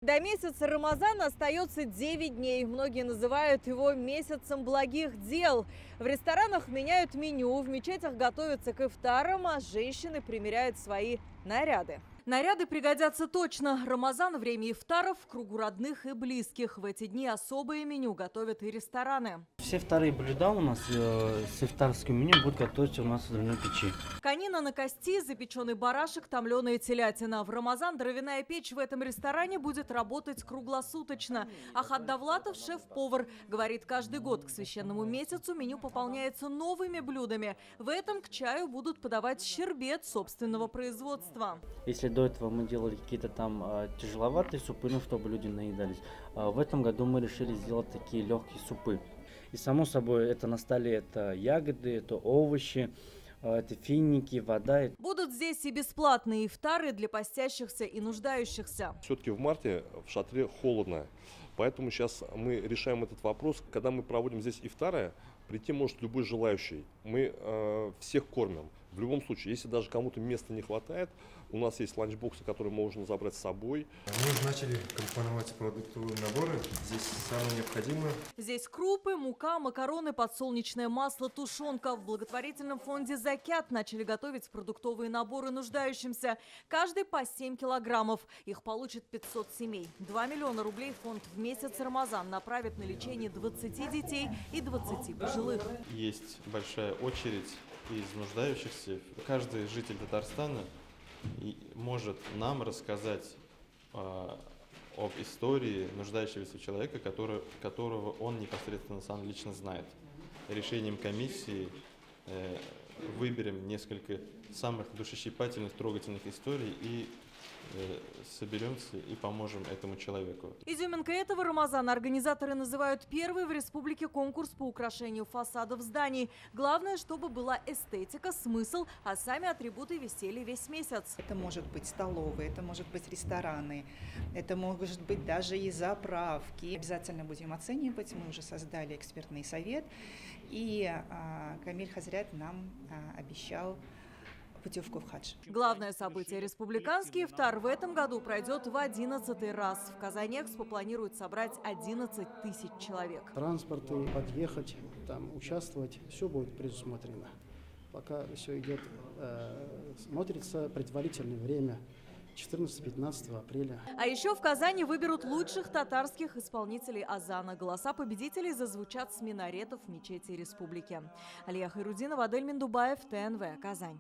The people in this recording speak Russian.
До месяца Рамазана остается 9 дней. Многие называют его месяцем благих дел. В ресторанах меняют меню, в мечетях готовятся к ифтарам, а женщины примеряют свои наряды. Наряды пригодятся точно. Рамазан – время ифтаров в кругу родных и близких. В эти дни особое меню готовят и рестораны. Все вторые блюда у нас с ифтарским меню будут готовиться у нас в дровяной печи. Конина на кости, запеченный барашек, томленая телятина. В Рамазан дровяная печь в этом ресторане будет работать круглосуточно. Ахат Давлатов, шеф-повар, говорит, каждый год к священному месяцу меню пополняется новыми блюдами. В этом к чаю будут подавать щербет собственного производства. Если до этого мы делали какие-то там тяжеловатые супы, ну чтобы люди наедались, в этом году мы решили сделать такие легкие супы. И само собой это на столе это ягоды, это овощи, это финики, вода. Будут здесь и бесплатные ифтары для постящихся и нуждающихся. Все-таки в марте в шатре холодно, поэтому сейчас мы решаем этот вопрос. Когда мы проводим здесь ифтары, прийти может любой желающий. Мы всех кормим. В любом случае, если даже кому-то места не хватает, у нас есть ланчбоксы, которые можно забрать с собой. Мы уже начали компоновать продуктовые наборы. Здесь самое необходимое. Здесь крупы, мука, макароны, подсолнечное масло, тушенка. В благотворительном фонде «Закят» начали готовить продуктовые наборы нуждающимся. Каждый по 7 килограммов. Их получит 500 семей. 2 миллиона рублей фонд в месяц Рамазан направит на лечение 20 детей и 20 пожилых. Есть большая очередь из нуждающихся. Каждый житель Татарстана может нам рассказать об истории нуждающегося человека, которого он непосредственно сам лично знает. Решением комиссии выберем несколько самых душещипательных, трогательных историй и соберемся и поможем этому человеку. Изюминка этого Рамазана организаторы называют первый в республике конкурс по украшению фасадов зданий. Главное, чтобы была эстетика, смысл, а сами атрибуты висели весь месяц. Это может быть столовые, это может быть рестораны, это может быть даже и заправки. Обязательно будем оценивать. Мы уже создали экспертный совет, и Камиль Хазрят нам обещал путевку в хадж. Главное событие – республиканский ифтар в этом году пройдет в 11-й раз. В Казани Экспо планирует собрать 11 тысяч человек. Транспорты, подъехать, там, участвовать, все будет предусмотрено. Пока все идет, смотрится предварительное время. 14-15 апреля. А еще в Казани выберут лучших татарских исполнителей азана. Голоса победителей зазвучат с минаретов мечети республики. Алия Хайрудинова, Адель Миндубаев, ТНВ, Казань.